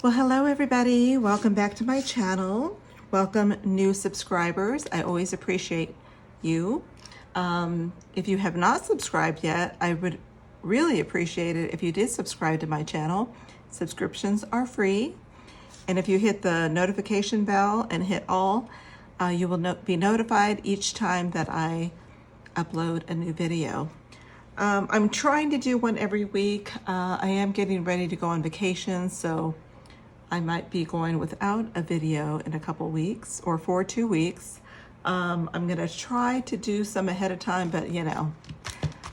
Well, hello everybody. Welcome back to my channel. Welcome new subscribers. I always appreciate you. If you have not subscribed yet, I would really appreciate it if you did subscribe to my channel. Subscriptions are free. And if you hit the notification bell and hit all, you will be notified each time that I upload a new video. I'm trying to do one every week. I am getting ready to go on vacation, so I might be going without a video in a couple weeks or for 2 weeks. I'm gonna try to do some ahead of time, but you know,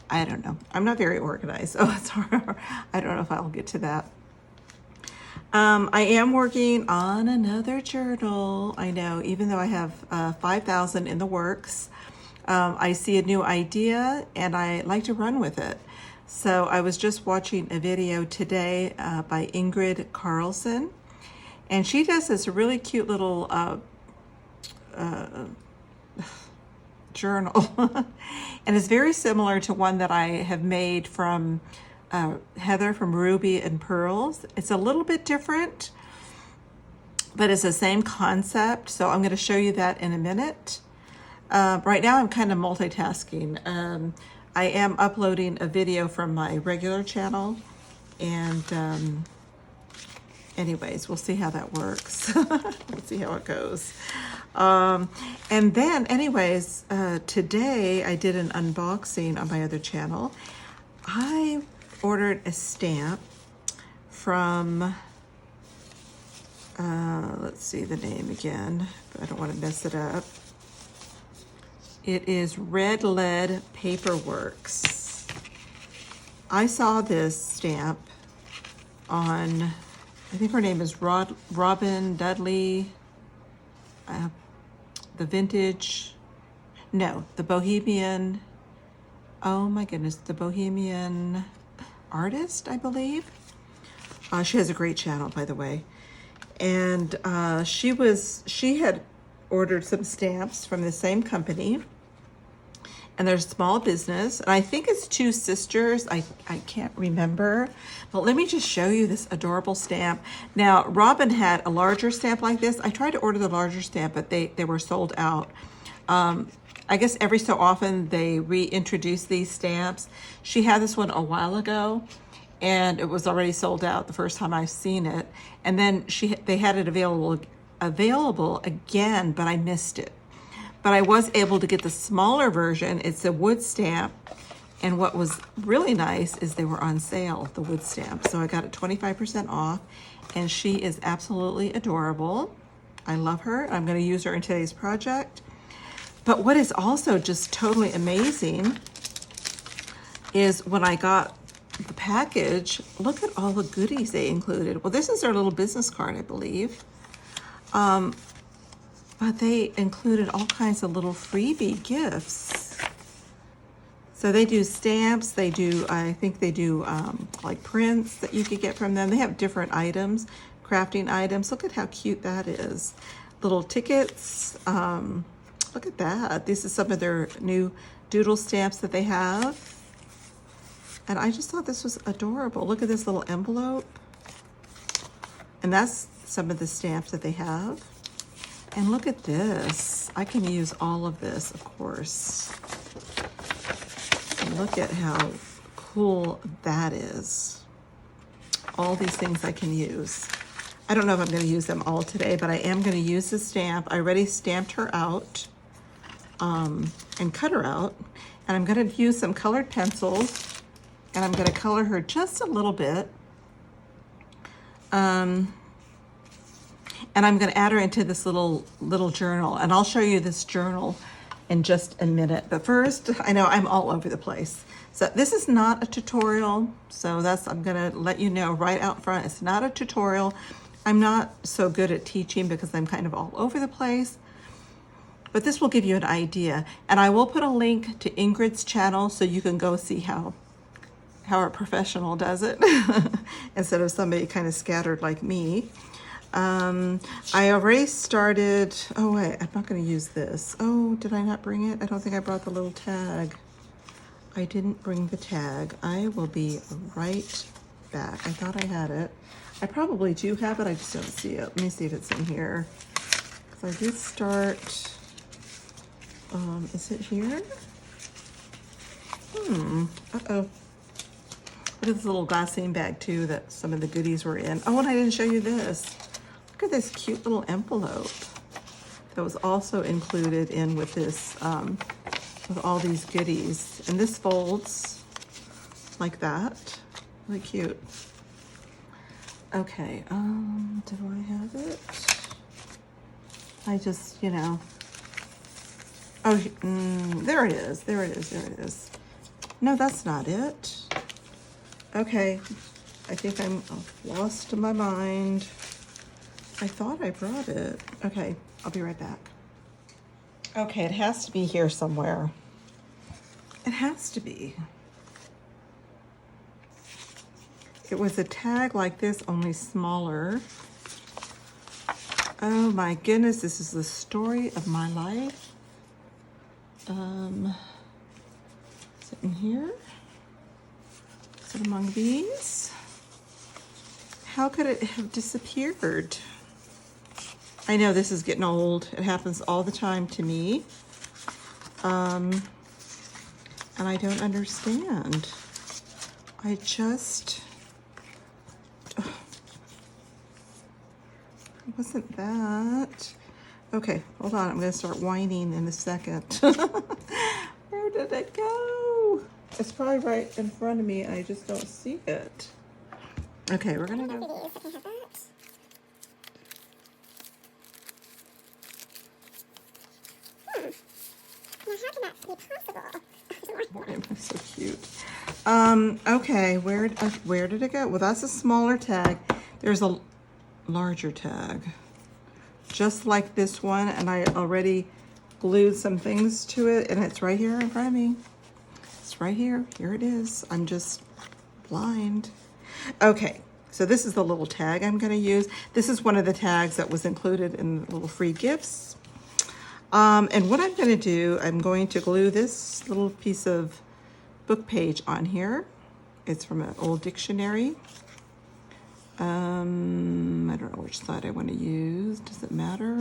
I don't know. I'm not very organized, so it's hard. I don't know if I'll get to that. I am working on another journal. I know, even though I have 5,000 in the works, I see a new idea and I like to run with it. So I was just watching a video today by Ingrid Carlson, and she does this really cute little journal. And it's very similar to one that I have made from Heather from Ruby and Pearls. It's a little bit different, but it's the same concept. So I'm going to show you that in a minute. Right now I'm kind of multitasking. I am uploading a video from my regular channel, and anyways, we'll see how that works. We'll see how it goes. And then anyways, today I did an unboxing on my other channel. I ordered a stamp from, let's see the name again, but I don't want to mess it up. It is Red Lead Paperworks. I saw this stamp on, I think her name is Robin Dudley, the vintage, no, the Bohemian, oh my goodness, the Bohemian artist, I believe. She has a great channel, by the way. And she had ordered some stamps from the same company, and they're a small business, and I think it's two sisters. I can't remember, but let me just show you this adorable stamp. Now, Robin had a larger stamp like this. I tried to order the larger stamp, but they were sold out. I guess every so often they reintroduce these stamps. She had this one a while ago, and it was already sold out the first time I've seen it. And then they had it available again, but I missed it. But I was able to get the smaller version. It's a wood stamp, and what was really nice is they were on sale, the wood stamp. So I got it 25% off, and she is absolutely adorable. I love her. I'm going to use her in today's project. But what is also just totally amazing is when I got the package, look at all the goodies they included. Well, this is their little business card, I believe. But they included all kinds of little freebie gifts. So they do stamps, they do, I think they do like prints that you could get from them. They have different items, crafting items. Look at how cute that is. Little tickets, look at that. This is some of their new doodle stamps that they have. And I just thought this was adorable. Look at this little envelope. And that's some of the stamps that they have. And look at this. I can use all of this, of course. And look at how cool that is. All these things I can use. I don't know if I'm going to use them all today, but I am going to use the stamp. I already stamped her out and cut her out. And I'm going to use some colored pencils, and I'm going to color her just a little bit. And I'm going to add her into this little journal, and I'll show you this journal in just a minute. But first, I know I'm all over the place. So this is not a tutorial. So I'm going to let you know right out front, it's not a tutorial. I'm not so good at teaching because I'm kind of all over the place. But this will give you an idea. And I will put a link to Ingrid's channel so you can go see how a professional does it instead of somebody kind of scattered like me. I already started, oh wait, I'm not going to use this. Oh, did I not bring it? I don't think I brought the little tag. I didn't bring the tag. I will be right back. I thought I had it. I probably do have it, I just don't see it. Let me see if it's in here. Because I did start, is it here? Uh-oh. Look at this little glassine bag too that some of the goodies were in. Oh, and I didn't show you this. Look at this cute little envelope that was also included in with this, with all these goodies. And this folds like that. Really cute. Okay, do I have it? I just, you know. Oh, there it is, there it is, there it is. No, that's not it. Okay, I think I'm lost in my mind. I thought I brought it. Okay, I'll be right back. Okay, it has to be here somewhere. It has to be. It was a tag like this, only smaller. Oh my goodness, this is the story of my life. Is it in here? Is it among these? How could it have disappeared? I know this is getting old. It happens all the time to me. And I don't understand. I just... It wasn't that. Okay, hold on. I'm going to start whining in a second. Where did it go? It's probably right in front of me and I just don't see it. Okay, we're going to go. So cute. Okay, where did it go? Well, that's a smaller tag. There's a larger tag, just like this one, and I already glued some things to it, and it's right here in front of me. It's right here. Here it is. I'm just blind. Okay, so this is the little tag I'm going to use. This is one of the tags that was included in the little free gifts. And what I'm going to do, I'm going to glue this little piece of book page on here. It's from an old dictionary. I don't know which side I want to use. Does it matter?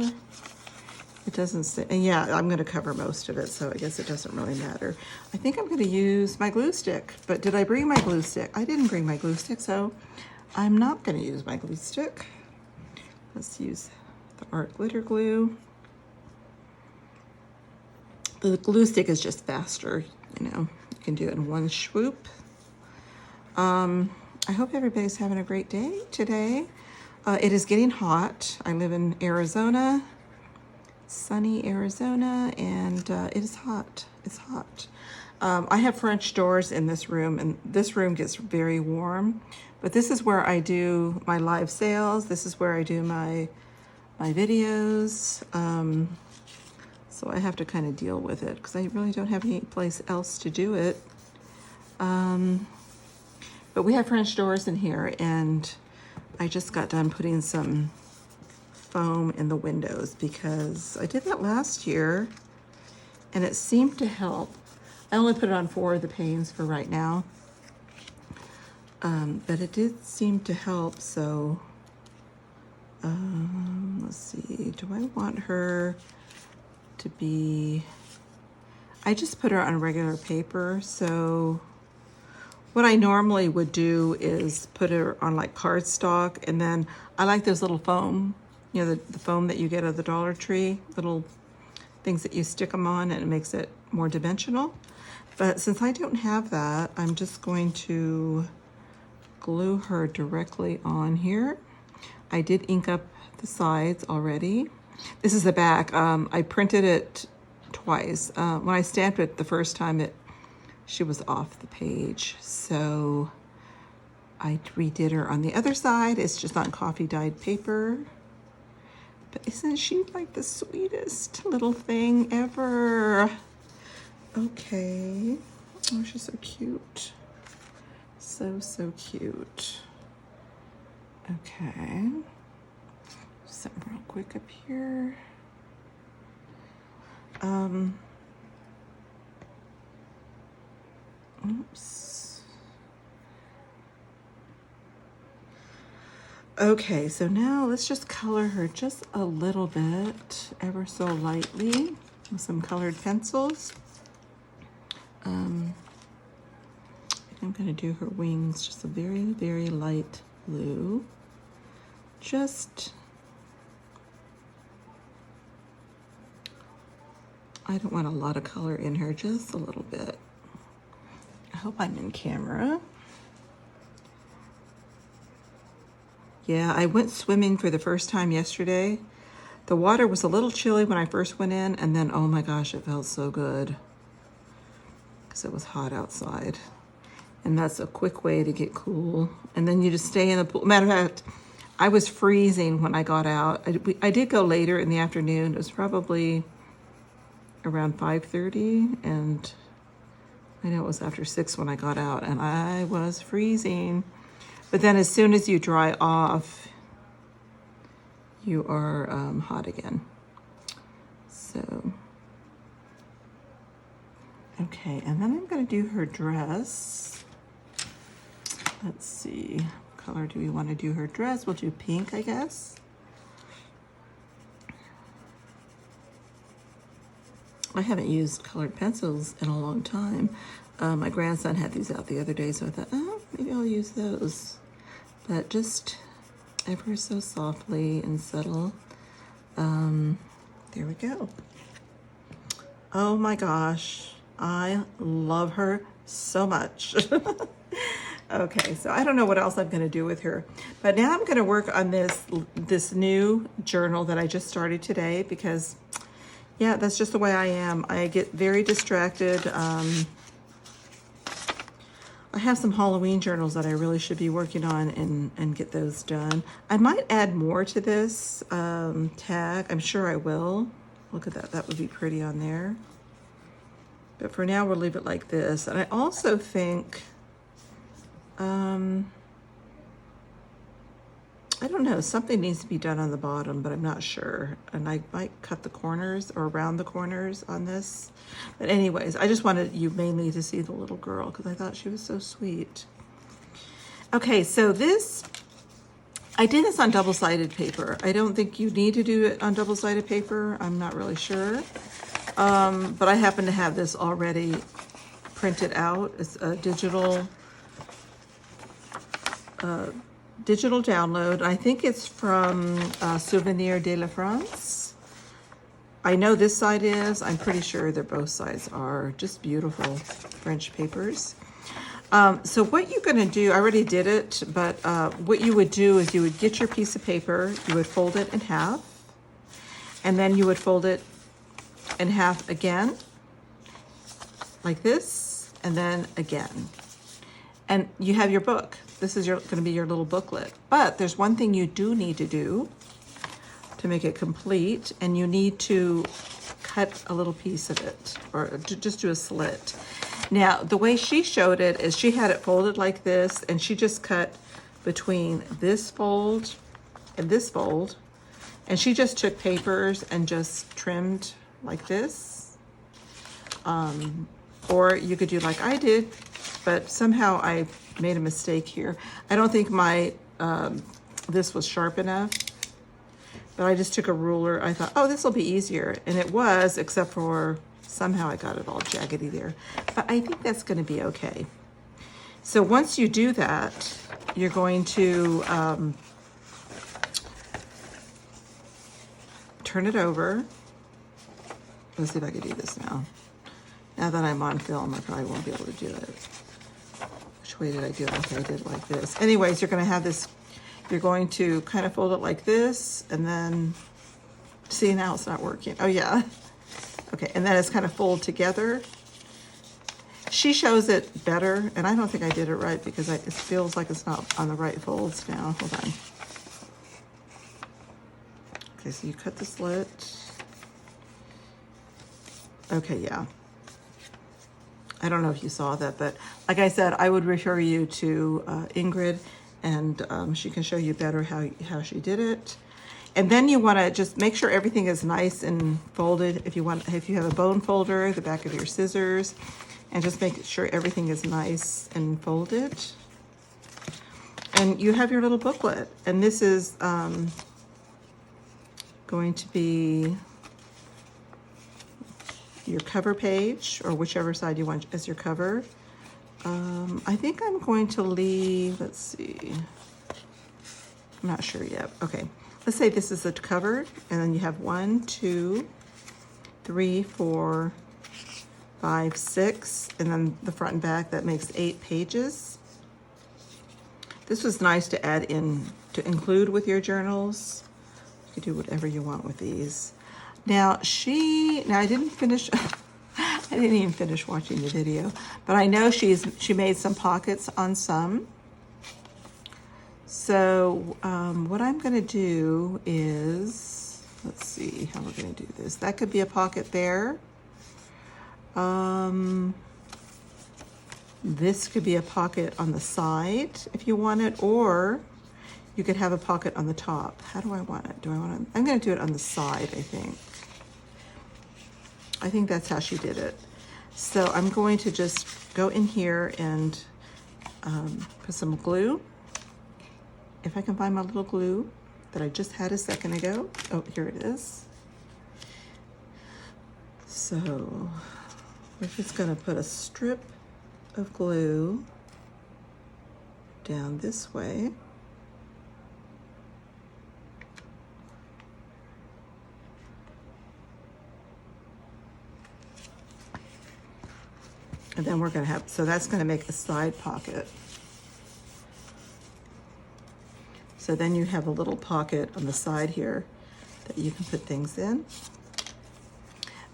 It doesn't say. And yeah, I'm going to cover most of it, so I guess it doesn't really matter. I think I'm going to use my glue stick. But did I bring my glue stick? I didn't bring my glue stick, so I'm not going to use my glue stick. Let's use the art glitter glue. The glue stick is just faster, you know. You can do it in one swoop. I hope everybody's having a great day today. It is getting hot. I live in Arizona, sunny Arizona, and it is hot. It's hot. I have French doors in this room, and this room gets very warm. But this is where I do my live sales. This is where I do my videos. So I have to kind of deal with it because I really don't have any place else to do it. But we have French doors in here, and I just got done putting some foam in the windows because I did that last year and it seemed to help. I only put it on 4 of the panes for right now. But it did seem to help, so let's see, do I want her to be, I just put her on regular paper, so what I normally would do is put her on like cardstock, and then I like those little foam, you know, the foam that you get at the Dollar Tree, little things that you stick them on and it makes it more dimensional. But since I don't have that, I'm just going to glue her directly on here. I did ink up the sides already. This is the back. I printed it twice. When I stamped it the first time, she was off the page. So I redid her on the other side. It's just on coffee dyed paper. But isn't she like the sweetest little thing ever? Okay. Oh, she's so cute. So cute. Okay. Something real quick up here. Oops. Okay, so now let's just color her just a little bit, ever so lightly, with some colored pencils. I'm gonna do her wings just a very, very light blue. Just, I don't want a lot of color in her, just a little bit. I hope I'm in camera. Yeah, I went swimming for the first time yesterday. The water was a little chilly when I first went in, and then, oh my gosh, it felt so good because it was hot outside. And that's a quick way to get cool. And then you just stay in the pool. Matter of fact, I was freezing when I got out. I did go later in the afternoon. It was probably around 5:30, and I know it was after 6 when I got out, and I was freezing. But then as soon as you dry off, you are hot again. So, okay, and then I'm gonna do her dress. Let's see, what color do we wanna do her dress? We'll do pink, I guess. I haven't used colored pencils in a long time. My grandson had these out the other day, so I thought, oh, maybe I'll use those. But just ever so softly and subtle. There we go. Oh my gosh, I love her so much. Okay, so I don't know what else I'm gonna do with her, but now I'm gonna work on this new journal that I just started today because, yeah, that's just the way I am. I get very distracted. I have some Halloween journals that I really should be working on and get those done. I might add more to this tag. I'm sure I will. Look at that. That would be pretty on there. But for now, we'll leave it like this. And I also think, I don't know, something needs to be done on the bottom, but I'm not sure. And I might cut the corners or around the corners on this. But anyways, I just wanted you mainly to see the little girl because I thought she was so sweet. Okay, so I did this on double-sided paper. I don't think you need to do it on double-sided paper. I'm not really sure. But I happen to have this already printed out. It's a digital download. I think it's from Souvenir de la France. I know this side is. I'm pretty sure that both sides are just beautiful French papers. So what you're gonna do, I already did it, but what you would do is you would get your piece of paper, you would fold it in half, and then you would fold it in half again, like this, and then again. And you have your book. This is gonna be your little booklet. But there's one thing you do need to do to make it complete, and you need to cut a little piece of it, or just do a slit. Now, the way she showed it is she had it folded like this, and she just cut between this fold and this fold, and she just took papers and just trimmed like this. Or you could do like I did, but somehow I made a mistake here. I don't think my this was sharp enough, but I just took a ruler. I thought, oh, this will be easier, and it was, except for somehow I got it all jaggedy there. But I think that's going to be okay. So once you do that, you're going to turn it over. Let's see if I can do this now. Now that I'm on film, I probably won't be able to do it. Which way did I do it? Okay, I did it like this. Anyways, you're going to have this, you're going to kind of fold it like this, and then, see, now it's not working. Oh yeah. Okay, and then it's kind of fold together. She shows it better, and I don't think I did it right because it feels like it's not on the right folds now. Hold on. Okay, so you cut the slit. Okay, yeah. I don't know if you saw that, but like I said, I would refer you to Ingrid, and she can show you better how she did it. And then you want to just make sure everything is nice and folded. If you have a bone folder, the back of your scissors, and just make sure everything is nice and folded. And you have your little booklet. And this is going to be your cover page, or whichever side you want as your cover. I think I'm going to leave, let's see, I'm not sure yet. Okay, let's say this is the cover, and then you have 1, 2, 3, 4, 5, 6, and then the front and back, that makes 8 pages. This was nice to add in, to include with your journals. You could do whatever you want with these. Now I didn't finish, I didn't even finish watching the video, but I know she made some pockets on some. So what I'm gonna do is, let's see how we're gonna do this. That could be a pocket there. This could be a pocket on the side if you want it, or you could have a pocket on the top. How do I want it? I'm gonna do it on the side, I think. I think that's how she did it. So I'm going to just go in here and put some glue. If I can find my little glue that I just had a second ago. Oh, here it is. So we're just gonna put a strip of glue down this way. And then we're gonna have, so that's gonna make a side pocket. So then you have a little pocket on the side here that you can put things in.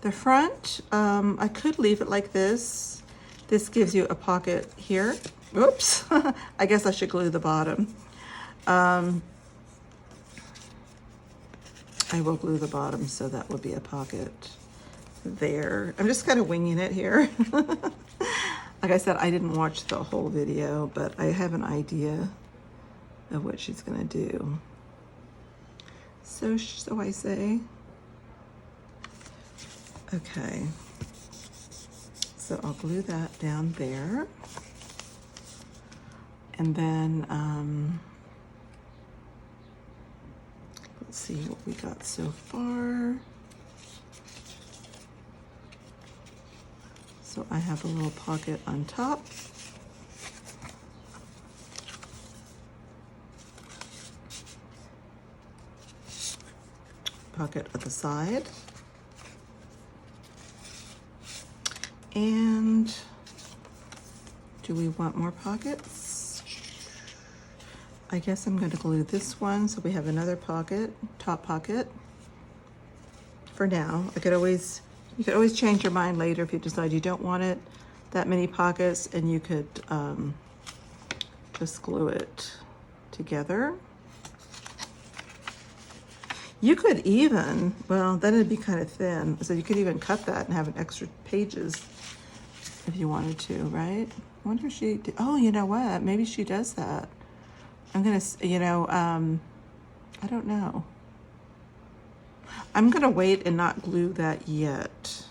The front, I could leave it like this. This gives you a pocket here. Oops, I guess I should glue the bottom. I will glue the bottom, so that will be a pocket there. I'm just kind of winging it here. Like I said, I didn't watch the whole video, but I have an idea of what she's gonna do. So I say. Okay, so I'll glue that down there. And then, let's see what we got so far. So I have a little pocket on top. Pocket at the side. And do we want more pockets? I guess I'm going to glue this one so we have another pocket, top pocket. For now, you could always change your mind later if you decide you don't want it that many pockets, and you could just glue it together. You could even, well, then it'd be kind of thin, so you could even cut that and have an extra pages if you wanted to, right? I wonder if she did. Oh, you know what? Maybe she does that. I'm gonna, I don't know. I'm gonna wait and not glue that yet.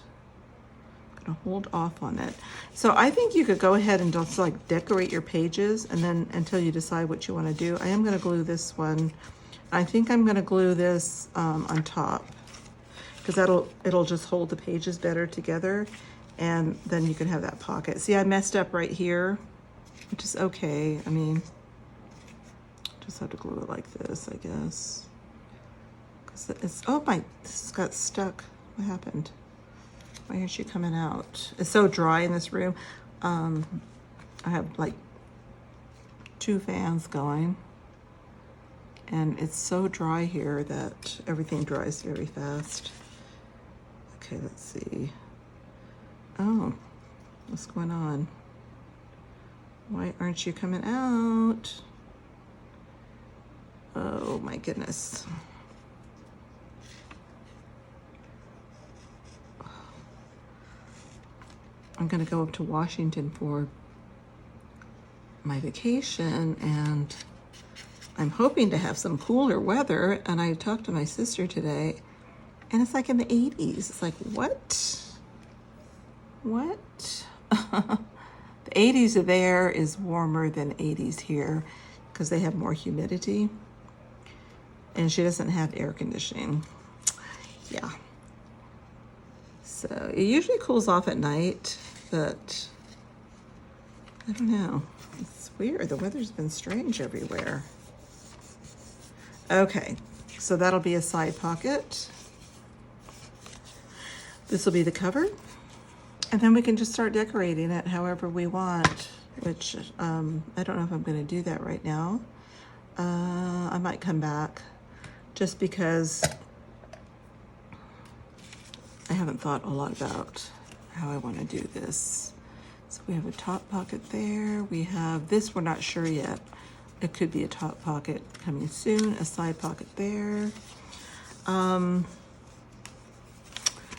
I'm gonna hold off on it. So I think you could go ahead and just like decorate your pages, and then until you decide what you wanna do. I am gonna glue this one. I think I'm gonna glue this on top, because it'll just hold the pages better together, and then you can have that pocket. See, I messed up right here, which is okay. I mean, just have to glue it like this, I guess. Cause it's, oh my, this got stuck. What happened? Why is she coming out? It's so dry in this room. I have like 2 fans going, and it's so dry here that everything dries very fast. Okay, let's see. Oh, what's going on? Why aren't you coming out? Oh my goodness. I'm gonna go up to Washington for my vacation, and I'm hoping to have some cooler weather. And I talked to my sister today, and it's like in the 80s. It's like, what? What? The 80s there is warmer than 80s here. because they have more humidity. And she doesn't have air conditioning. Yeah. So it usually cools off at night, but I don't know. It's weird. The weather's been strange everywhere. Okay, so that'll be a side pocket. This will be the cover. And then we can just start decorating it however we want, which I don't know if I'm going to do that right now. I might come back just because I haven't thought a lot about how I want to do this. So we have a top pocket there. We have this, we're not sure yet. It could be a top pocket coming soon, a side pocket there.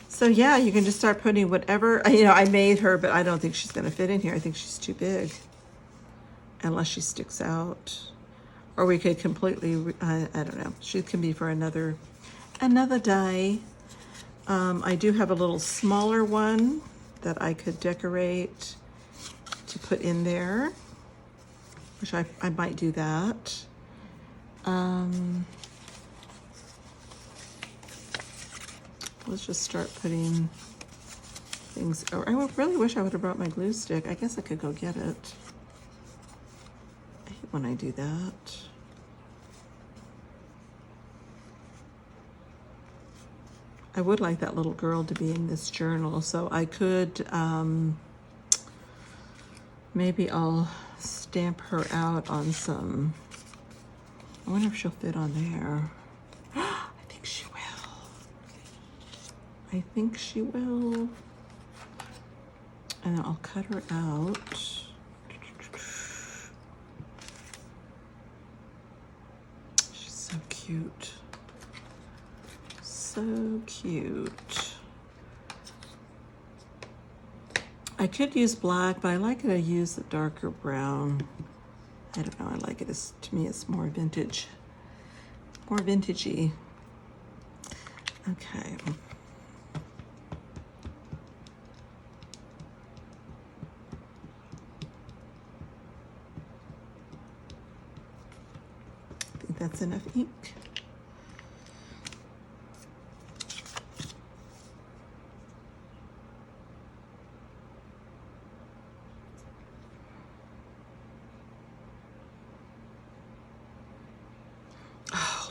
So yeah, you can just start putting whatever, you know, I made her, but I don't think she's gonna fit in here. I think she's too big, unless she sticks out. Or we could completely, I don't know. She can be for another day. I do have a little smaller one that I could decorate to put in there, which I might do that. Let's just start putting things. Oh, I really wish I would have brought my glue stick. I guess I could go get it. I hate when I do that. I would like that little girl to be in this journal, so I could, maybe I'll stamp her out on some, I wonder if she'll fit on there. I think she will. I think she will. And I'll cut her out. She's so cute. So cute. I could use black, but I like it to use the darker brown. I don't know, I like it as, to me it's more vintage. More vintagey. Okay. I think that's enough ink.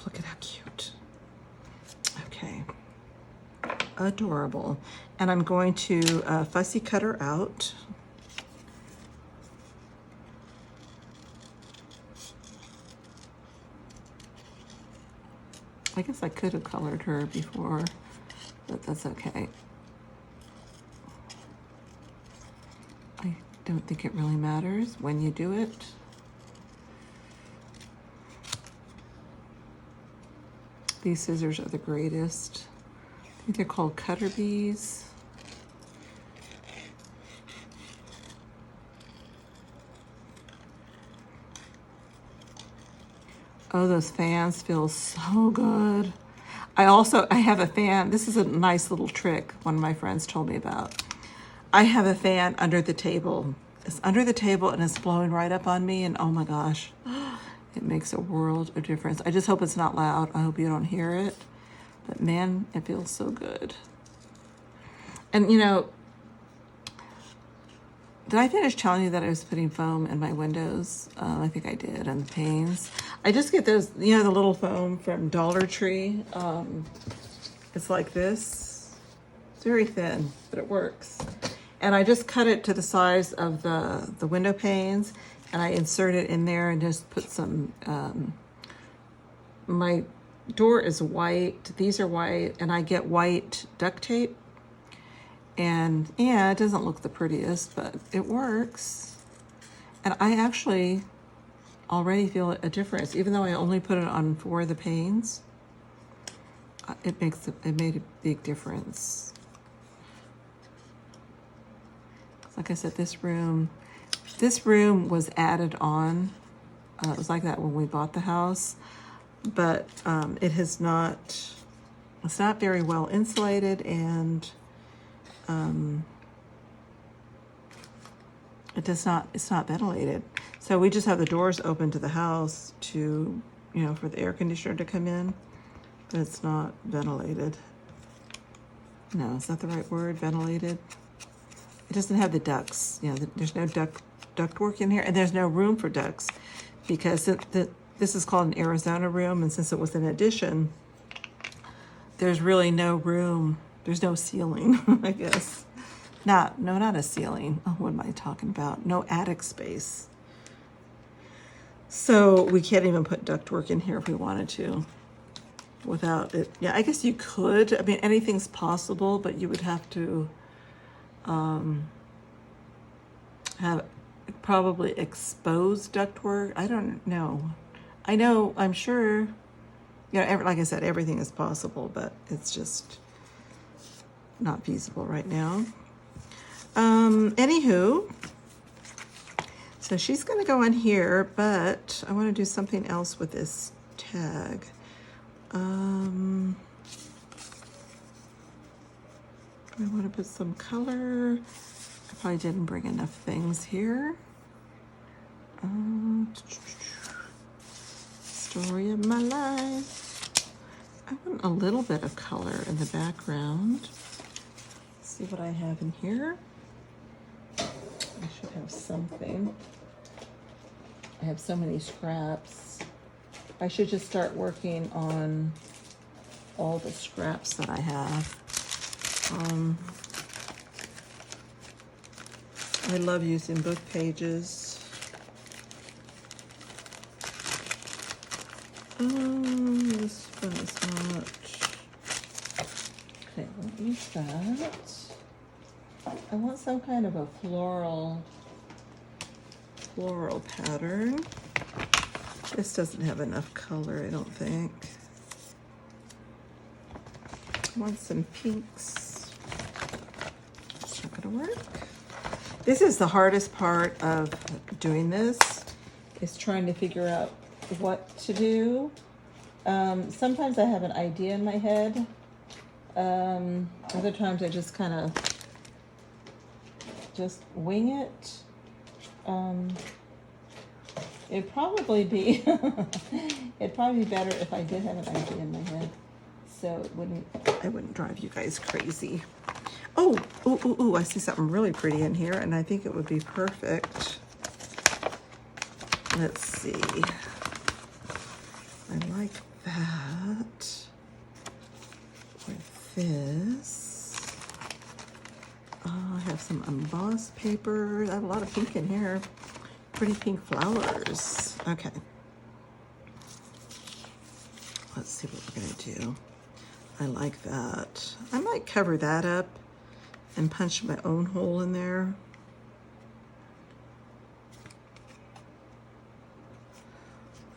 Look at how cute. Okay. Adorable. And I'm going to fussy cut her out. I guess I could have colored her before, but that's okay. I don't think it really matters when you do it. These scissors are the greatest. I think they're called cutter bees. Oh, those fans feel so good. I have a fan. This is a nice little trick one of my friends told me about. I have a fan under the table. It's under the table and it's blowing right up on me, and oh my gosh. It makes a world of difference. I just hope it's not loud. I hope you don't hear it. But man, it feels so good. And you know, did I finish telling you that I was putting foam in my windows? I think I did, and the panes. I just get those, you know, the little foam from Dollar Tree. It's like this. It's very thin, but it works. And I just cut it to the size of the window panes, and I insert it in there and just put some, my door is white, these are white, and I get white duct tape. And yeah, it doesn't look the prettiest, but it works. And I actually already feel a difference, even though I only put it on 4 of the panes. It made a big difference. Like I said, this room was added on. It was like that when we bought the house, but it's not very well insulated, and it's not ventilated. So we just have the doors open to the house to, you know, for the air conditioner to come in, but it's not ventilated. No, is that the right word? Ventilated? It doesn't have the ducts. You know, there's no duct work in here, and there's no room for ducts because this is called an Arizona room, and since it was an addition, there's really no room. There's no ceiling, I guess. Not a ceiling. Oh, what am I talking about? No attic space. So we can't even put ductwork in here if we wanted to without it. Yeah, I guess you could. I mean, anything's possible, but you would have to have probably exposed ductwork. I don't know. I'm sure, you know, like I said, everything is possible, but it's just not feasible right now. Anywho, so she's going to go on here, but I want to do something else with this tag. I want to put some color. I probably didn't bring enough things here. Story of my life. I want a little bit of color in the background. Let's see what I have in here. I should have something. I have so many scraps. I should just start working on all the scraps that I have. I love using book pages. This one is not. Okay, won't use that. I want some kind of a floral pattern. This doesn't have enough color, I don't think. I want some pinks. It's not gonna work. This is the hardest part of doing this, is trying to figure out what to do. Sometimes I have an idea in my head. Other times I just kind of wing it. It'd probably be better if I did have an idea in my head, so I wouldn't drive you guys crazy. Oh, I see something really pretty in here, and I think it would be perfect. Let's see. I like that with this. I have some embossed paper. I have a lot of pink in here. Pretty pink flowers. Okay. Let's see what we're gonna do. I like that. I might cover that up and punch my own hole in there.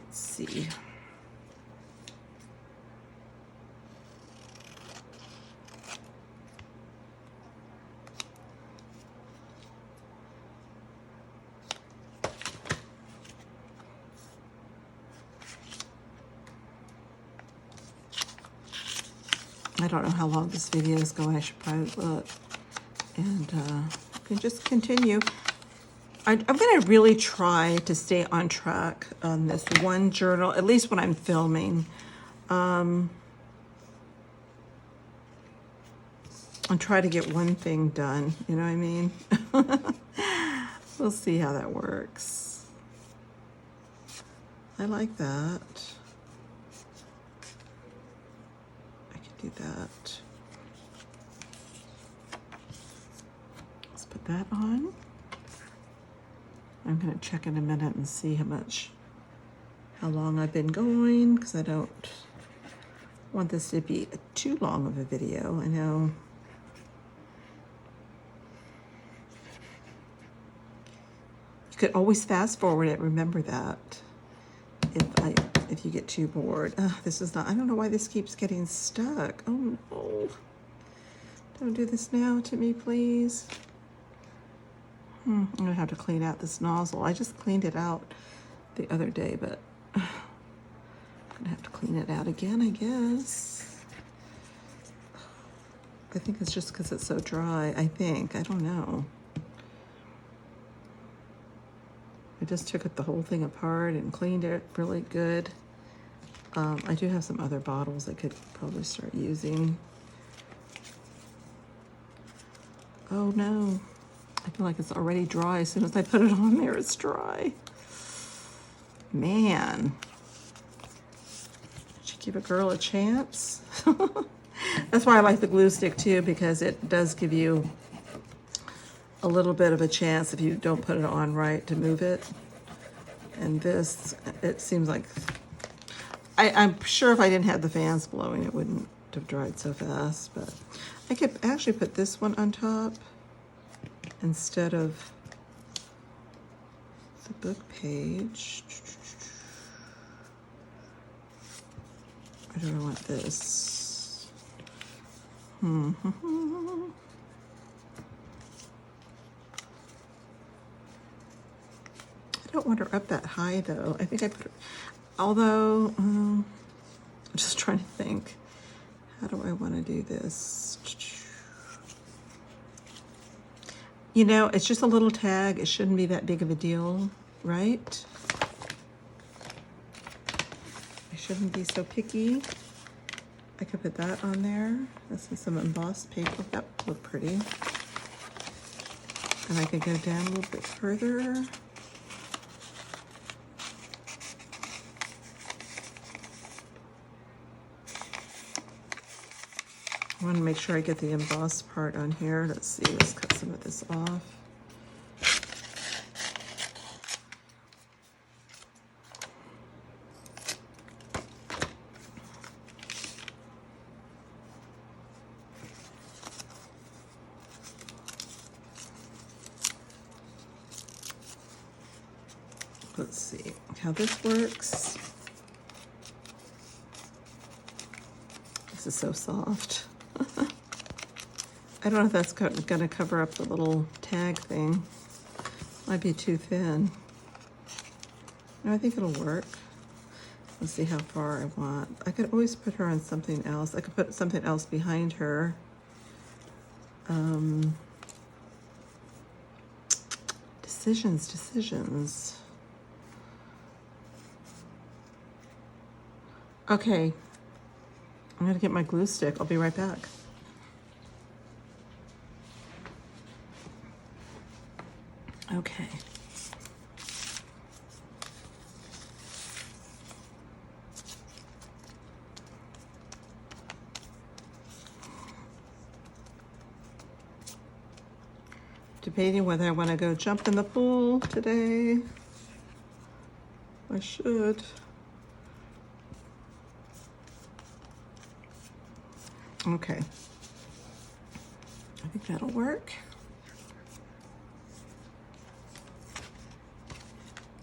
Let's see. I don't know how long this video is going. I should probably look. And can just continue. I'm going to really try to stay on track on this one journal, at least when I'm filming. And try to get one thing done, you know what I mean? We'll see how that works. I like that. I can do that. Let's put that on. I'm going to check in a minute and see how long I've been going, because I don't want this to be too long of a video. I know. You could always fast forward it, remember that. If you get too bored. This is not, I don't know why this keeps getting stuck. Oh no. Don't do this now to me, please. I'm gonna have to clean out this nozzle. I just cleaned it out the other day, but I'm gonna have to clean it out again, I guess. I think it's just because it's so dry, I think. I don't know. I just took the whole thing apart and cleaned it really good. I do have some other bottles I could probably start using. Oh no, I feel like it's already dry. As soon as I put it on there, it's dry. Man, should you give a girl a chance? That's why I like the glue stick too, because it does give you a little bit of a chance if you don't put it on right to move it. And this, it seems like, I'm sure if I didn't have the fans blowing, it wouldn't have dried so fast, but I could actually put this one on top instead of the book page. Or do I want this? I don't want her up that high though. I think I put her, although, I'm just trying to think. How do I want to do this? You know, it's just a little tag. It shouldn't be that big of a deal, right? I shouldn't be so picky. I could put that on there. This is some embossed paper. That would look pretty. And I could go down a little bit further. I want to make sure I get the embossed part on here. Let's see, let's cut some of this off. Let's see how this works. This is so soft. I don't know if that's going to cover up the little tag thing. Might be too thin. No, I think it'll work. Let's see how far I want. I could always put her on something else. I could put something else behind her. Decisions. Okay. I'm gonna get my glue stick. I'll be right back. Okay. Debating whether I want to go jump in the pool today. I should. Okay. I think that'll work.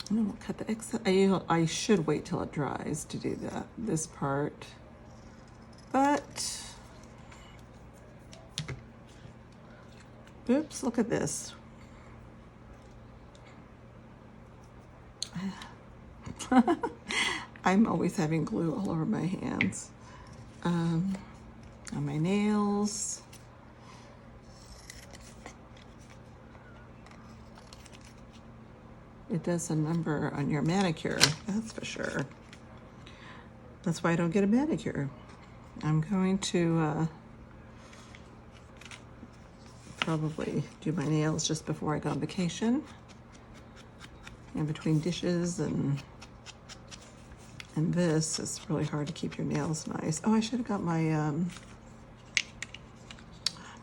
And then we'll cut the excess. I should wait till it dries to do that, this part. But, oops, look at this. I'm always having glue all over my hands. On my nails. It does a number on your manicure, that's for sure. That's why I don't get a manicure. I'm going to probably do my nails just before I go on vacation. In between dishes and this, it's really hard to keep your nails nice. Oh, I should have got my, I'm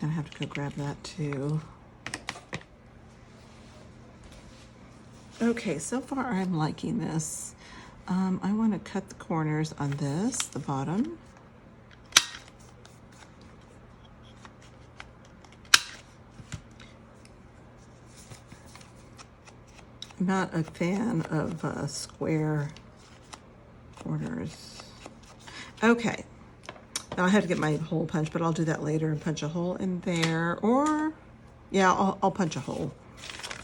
gonna have to go grab that too. Okay, so far I'm liking this. I want to cut the corners on this, the bottom. I'm not a fan of square corners. Okay, now I have to get my hole punch, but I'll do that later and punch a hole in there. Or, yeah, I'll punch a hole.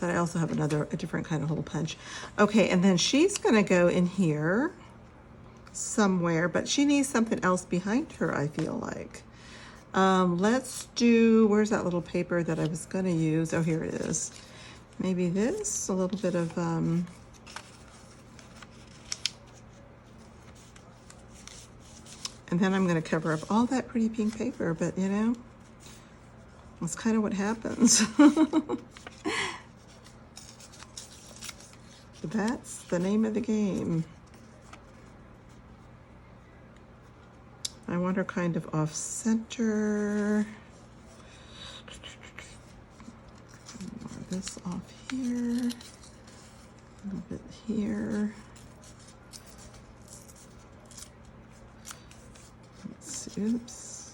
But I also have a different kind of hole punch. Okay, and then she's gonna go in here somewhere, but she needs something else behind her, I feel like. Let's do, where's that little paper that I was gonna use? Oh, here it is. Maybe this, a little bit of And then I'm going to cover up all that pretty pink paper, but you know, that's kind of what happens. That's the name of the game. I want her kind of off center. More of this off here. A little bit here. Let's see, oops.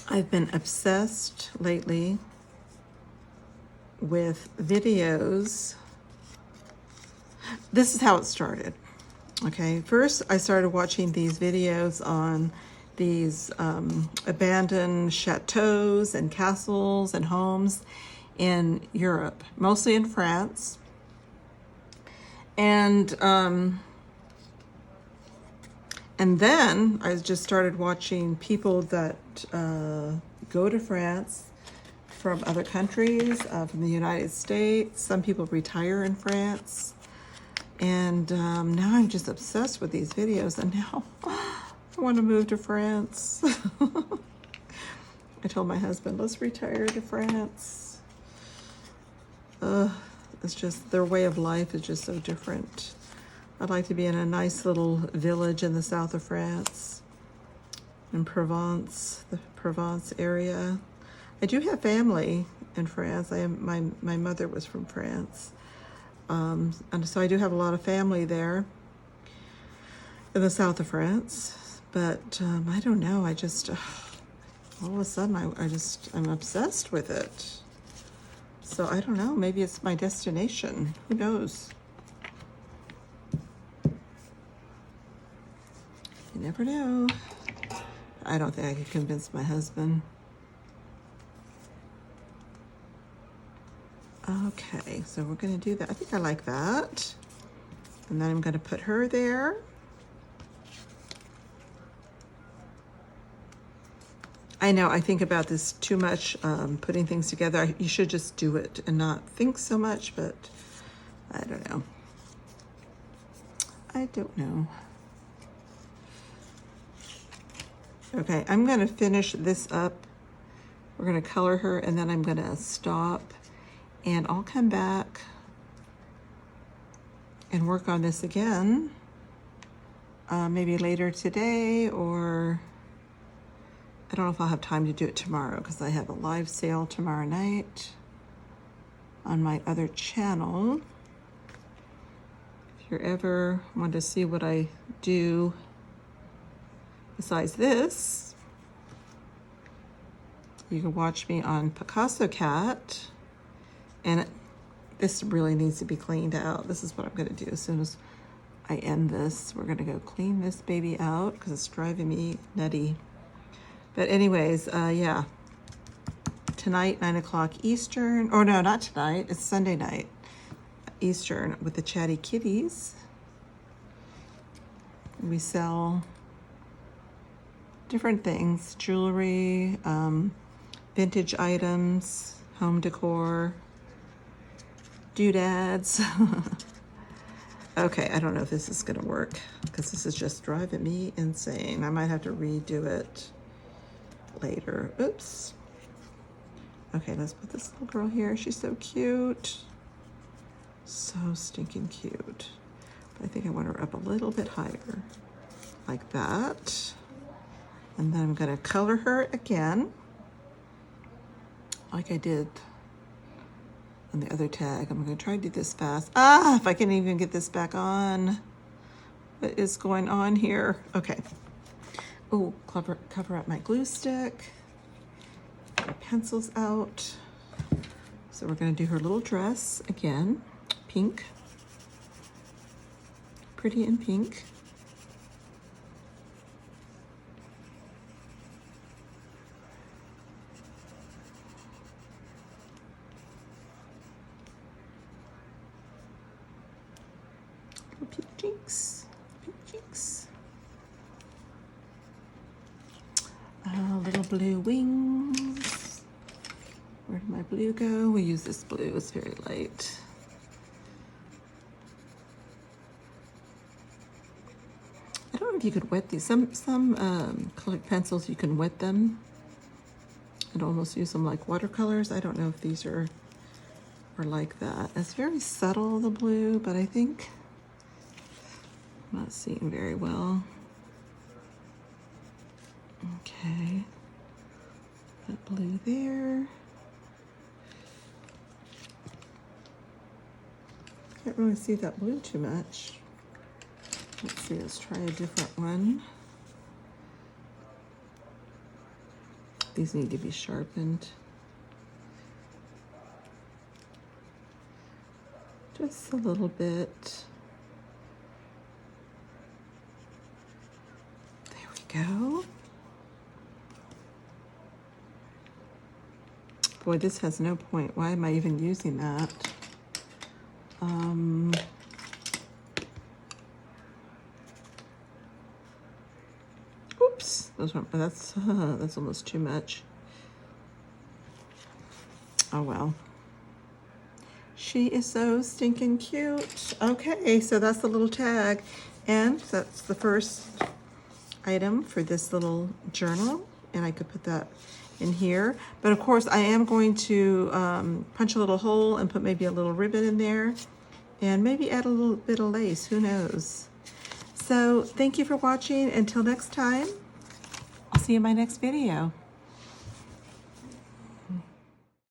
I've been obsessed lately with videos. This is how it started. Okay, first I started watching these videos on these abandoned chateaus and castles and homes in Europe, mostly in France. And then I just started watching people that go to France from other countries, from the United States. Some people retire in France. And now I'm just obsessed with these videos, and now I want to move to France. I told my husband, let's retire to France. It's just, their way of life is just so different. I'd like to be in a nice little village in the south of France, in Provence, the Provence area. I do have family in France. My mother was from France. And so I do have a lot of family there in the south of France, but I don't know, I just, all of a sudden I'm obsessed with it. So I don't know, maybe it's my destination, who knows? You never know. I don't think I could convince my husband. Okay, so we're gonna do that. I think I like that. And then I'm gonna put her there. I know I think about this too much, putting things together. You should just do it and not think so much, but I don't know. I don't know. Okay, I'm gonna finish this up. We're gonna color her and then I'm gonna stop. And I'll come back and work on this again, maybe later today, or I don't know if I'll have time to do it tomorrow because I have a live sale tomorrow night on my other channel. If you're ever want to see what I do besides this, you can watch me on Picasso Cat. And this really needs to be cleaned out. This is what I'm gonna do as soon as I end this. We're gonna go clean this baby out because it's driving me nutty. But anyways, yeah. Tonight, 9 o'clock Eastern, or no, not tonight, it's Sunday night Eastern with the Chatty Kitties. We sell different things, jewelry, vintage items, home decor, doodads. Okay, I don't know if this is gonna work because this is just driving me insane. I might have to redo it later. Oops. Okay, let's put this little girl here. She's so cute. So stinking cute. But I think I want her up a little bit higher, like that. And then I'm gonna color her again, like I did on the other tag. I'm gonna try to do this fast. If I can even get this back on. What is going on here? Okay. Oh, cover up my glue stick. Get my pencils out. So we're gonna do her little dress again, pink. Pretty in pink. Pink cheeks, pink cheeks. blue wings. Where did my blue go? We use this blue, it's very light. I don't know if you could wet these. Some colored pencils, you can wet them and almost use them like watercolors. I don't know if these are like that. It's very subtle, the blue, but I think I'm not seeing very well. Okay, that blue there. Can't really see that blue too much. Let's see, let's try a different one. These need to be sharpened. Just a little bit. There we go. Boy, this has no point. Why am I even using that? Oops, that's almost too much. Oh well. She is so stinking cute. Okay, so that's the little tag, and that's the first item for this little journal, and I could put that in here. But of course, I am going to punch a little hole and put maybe a little ribbon in there, and maybe add a little bit of lace, who knows. So thank you for watching. Until next time, I'll see you in my next video.